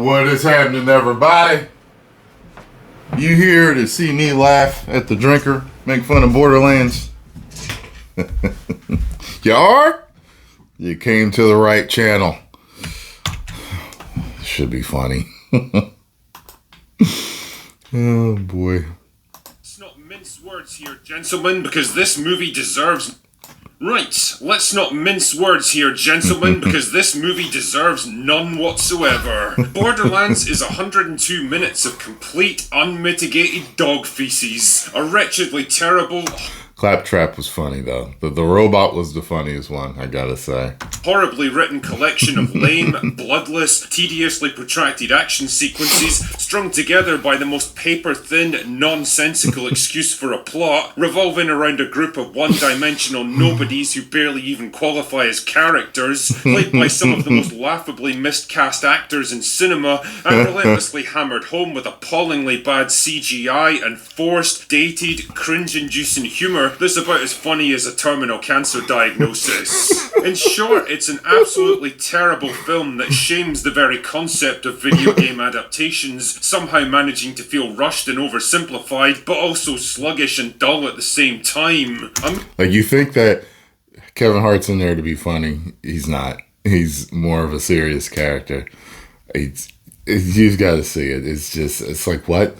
What is happening, everybody? You here to see me laugh at the drinker, make fun of Borderlands? You are? You came to the right channel. Should be funny. Oh boy. Let's not mince words here, gentlemen, because this movie deserves... Right, let's not mince words here, gentlemen, because this movie deserves none whatsoever. Borderlands is 102 minutes of complete, unmitigated dog feces. A wretchedly terrible... Claptrap was funny, though. The robot was the funniest one, I gotta say. Horribly written collection of lame, bloodless, tediously protracted action sequences strung together by the most paper-thin, nonsensical excuse for a plot, revolving around a group of one-dimensional nobodies who barely even qualify as characters, played by some of the most laughably miscast actors in cinema, and relentlessly hammered home with appallingly bad CGI and forced, dated, cringe-inducing humour that's about as funny as a terminal cancer diagnosis. In short, it's an absolutely terrible film that shames the very concept of video game adaptations, somehow managing to feel rushed and oversimplified, but also sluggish and dull at the same time. Like, you think that Kevin Hart's in there to be funny. He's not. He's more of a serious character. You've got to see it. It's like, what?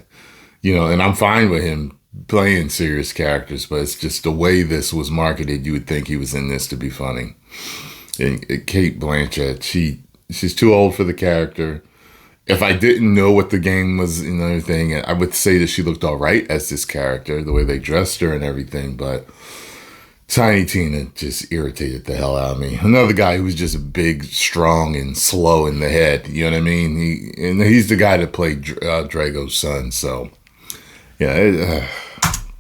You know, and I'm fine with him playing serious characters, but it's just the way this was marketed, you would think he was in this to be funny. And Kate Blanchett, she's too old for the character. If I didn't know what the game was and everything, I would say that she looked all right as this character, the way they dressed her and everything, but Tiny Tina just irritated the hell out of me. Another guy who was just big, strong, and slow in the head, you know what I mean? He's the guy that played Drago's son, so... yeah,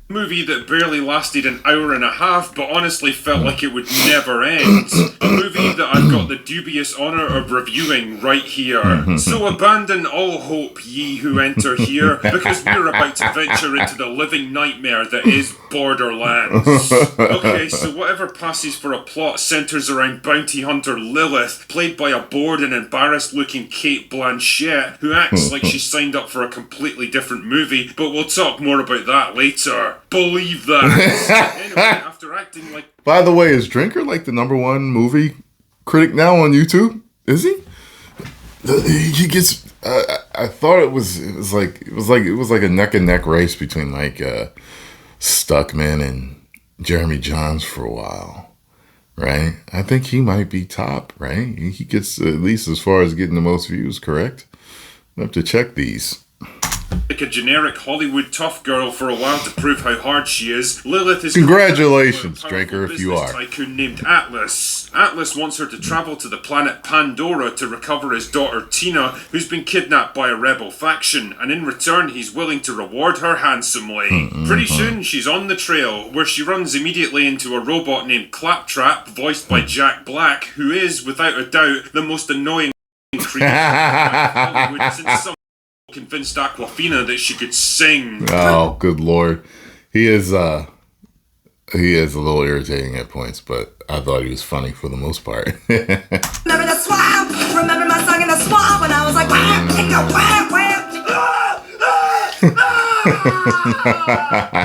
movie that barely lasted an hour and a half, but honestly felt like it would never end. A movie that I've got the dubious honour of reviewing right here. So abandon all hope, ye who enter here, because we're about to venture into the living nightmare that is Borderlands. Okay, so whatever passes for a plot centres around bounty hunter Lilith, played by a bored and embarrassed looking Kate Blanchett, who acts like she signed up for a completely different movie, but we'll talk more about that later. Believe that. Anyway, after acting like... By the way, is Drinker like the #1 movie critic now on YouTube? Is he? He gets... I thought it was like a neck and neck race between like Stuckman and Jeremy Johns for a while, right? I think he might be top, right? He gets at least as far as getting the most views, correct? I have to check these. Like a generic Hollywood tough girl for a while to prove how hard she is, Lilith is... Congratulations, Drinker, if you are. ...tycoon named Atlas. Atlas wants her to travel to the planet Pandora to recover his daughter Tina, who's been kidnapped by a rebel faction, and in return he's willing to reward her handsomely. Pretty soon she's on the trail, where she runs immediately into a robot named Claptrap, voiced by Jack Black, who is, without a doubt, the most annoying creature in Hollywood since some convinced Aquafina that she could sing. Oh, good lord. He is a little irritating at points, but I thought he was funny for the most part. Remember the swamp? Remember my song in the swamp when I was like, wham, chicka, wham, wham.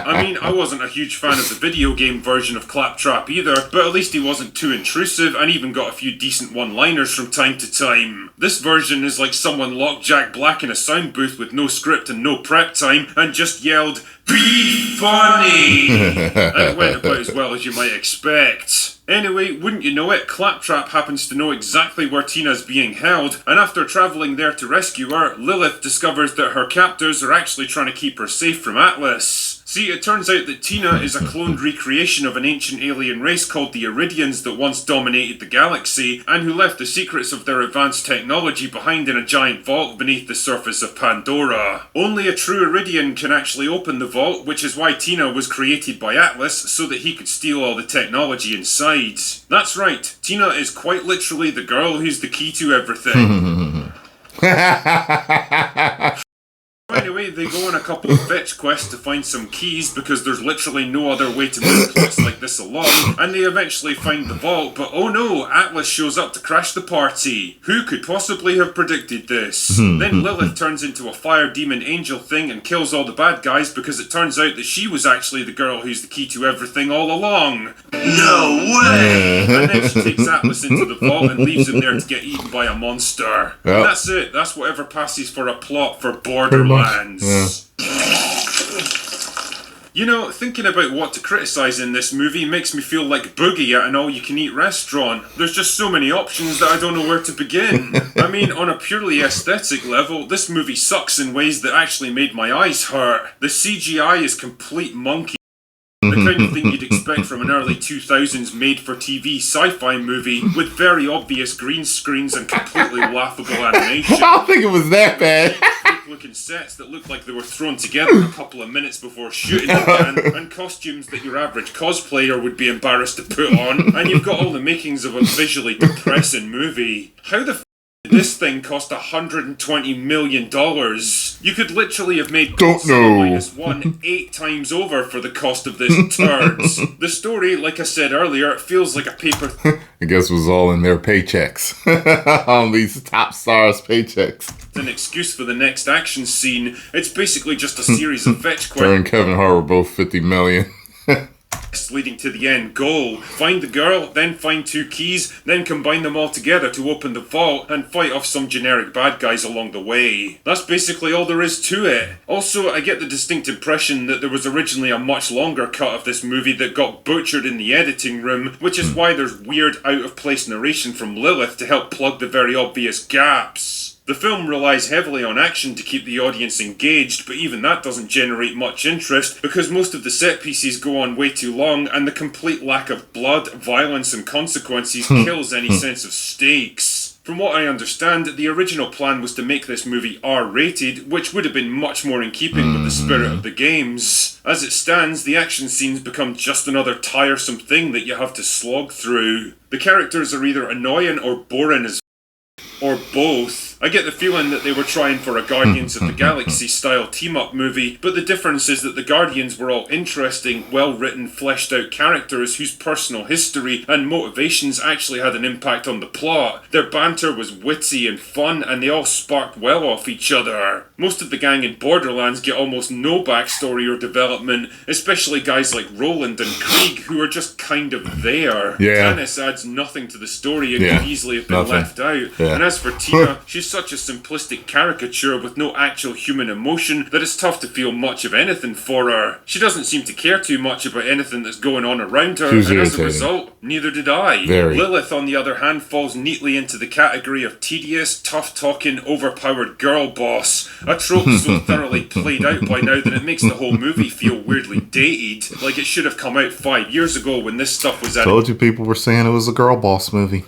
I mean, I wasn't a huge fan of the video game version of Claptrap either, but at least he wasn't too intrusive and even got a few decent one-liners from time to time. This version is like someone locked Jack Black in a sound booth with no script and no prep time and just yelled, "Be funny!" And it went about as well as you might expect. Anyway, wouldn't you know it, Claptrap happens to know exactly where Tina's being held, and after travelling there to rescue her, Lilith discovers that her captors are actually trying to keep her safe from Atlas. See, it turns out that Tina is a cloned recreation of an ancient alien race called the Iridians that once dominated the galaxy, and who left the secrets of their advanced technology behind in a giant vault beneath the surface of Pandora. Only a true Iridian can actually open the vault, which is why Tina was created by Atlas, so that he could steal all the technology inside. That's right, Tina is quite literally the girl who's the key to everything. Anyway, they go on a couple of fetch quests to find some keys because there's literally no other way to move plots like this along, and they eventually find the vault, but oh no, Atlas shows up to crash the party. Who could possibly have predicted this? Then Lilith turns into a fire demon angel thing and kills all the bad guys because it turns out that she was actually the girl who's the key to everything all along. No way! And then she takes Atlas into the vault and leaves him there to get eaten by a monster. Yep. And that's it. That's whatever passes for a plot for Borderlands. Yeah. You know, thinking about what to criticise in this movie makes me feel like Boogie at an all-you-can-eat restaurant. There's just so many options that I don't know where to begin. I mean, on a purely aesthetic level, this movie sucks in ways that actually made my eyes hurt. The CGI is complete monkey. The kind of thing you'd expect from an early 2000s made-for-TV sci-fi movie with very obvious green screens and completely laughable animation. I don't think it was that bad. Looking sets that looked like they were thrown together a couple of minutes before shooting began, and costumes that your average cosplayer would be embarrassed to put on, and you've got all the makings of a visually depressing movie. How the did this thing cost $120 million? You could literally have made Godzilla -1 8 times over for the cost of this turds. The story, like I said earlier, feels like a paper... I guess it was all in their paychecks. On these top stars' paychecks. An excuse for the next action scene. It's basically just a series of fetch quests. Her and Kevin Hart were both $50 million. Leading to the end goal. Find the girl, then find 2 keys, then combine them all together to open the vault and fight off some generic bad guys along the way. That's basically all there is to it. Also, I get the distinct impression that there was originally a much longer cut of this movie that got butchered in the editing room, which is why there's weird out-of-place narration from Lilith to help plug the very obvious gaps. The film relies heavily on action to keep the audience engaged, but even that doesn't generate much interest because most of the set pieces go on way too long and the complete lack of blood, violence and consequences kills any sense of stakes. From what I understand, the original plan was to make this movie R-rated, which would have been much more in keeping with the spirit of the games. As it stands, the action scenes become just another tiresome thing that you have to slog through. The characters are either annoying or boring as or both. I get the feeling that they were trying for a Guardians of the Galaxy style team-up movie, but the difference is that the Guardians were all interesting, well-written, fleshed-out characters whose personal history and motivations actually had an impact on the plot. Their banter was witty and fun, and they all sparked well off each other. Most of the gang in Borderlands get almost no backstory or development, especially guys like Roland and Krieg, who are just kind of there. Yeah. Tannis adds nothing to the story and could easily have been left out. Yeah. And as for Tina, she's such a simplistic caricature with no actual human emotion that it's tough to feel much of anything for her. She doesn't seem to care too much about anything that's going on around her, and as a result, neither did I. Lilith, on the other hand, falls neatly into the category of tedious, tough-talking, overpowered girl boss. A trope so thoroughly played out by now that it makes the whole movie feel weirdly dated, like it should have come out 5 years ago when this stuff was at Told you people were saying it was a girl boss movie.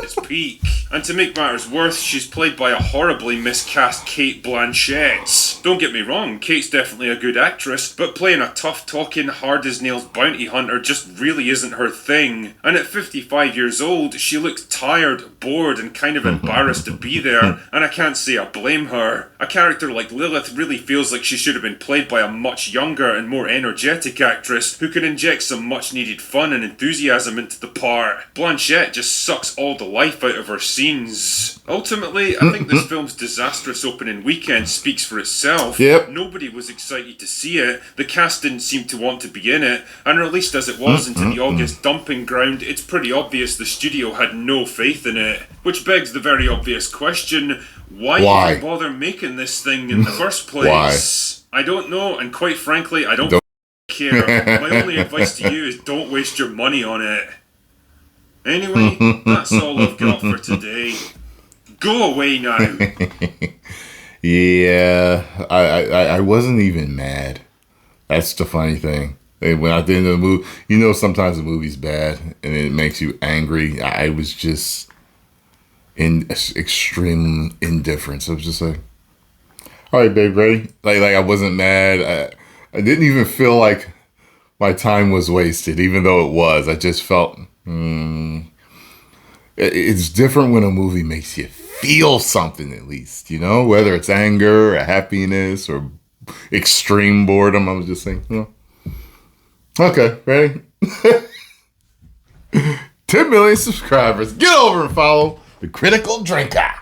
its peak. And to make matters worse, she's played by a horribly miscast Cate Blanchett. Don't get me wrong, Kate's definitely a good actress, but playing a tough-talking, hard-as-nails bounty hunter just really isn't her thing. And at 55 years old, she looks tired, bored, and kind of embarrassed to be there, and I can't say I blame her. A character like Lilith really feels like she should have been played by a much younger and more energetic actress who can inject some much-needed fun and enthusiasm into the part. Blanchett just sucks all the life out of her scenes. Ultimately, I think this film's disastrous opening weekend speaks for itself. Yep. Nobody was excited to see it, the cast didn't seem to want to be in it, and released as it was into the August dumping ground, it's pretty obvious the studio had no faith in it. Which begs the very obvious question, why even bother making this thing in the first place? I don't know, and quite frankly, I don't care. My only advice to you is don't waste your money on it. Anyway, that's all I've got for today. Go away now. Yeah, I wasn't even mad. That's the funny thing. When at the end of the movie, you know, sometimes the movie's bad and it makes you angry. I was just in extreme indifference. I was just like, all right, babe, ready? Like I wasn't mad. I didn't even feel like my time was wasted, even though it was. I just felt, it's different when a movie makes you feel something at least, you know, whether it's anger or happiness or extreme boredom. I was just saying, you know. Okay, ready? 10 million subscribers. Get over and follow the Critical Drinker.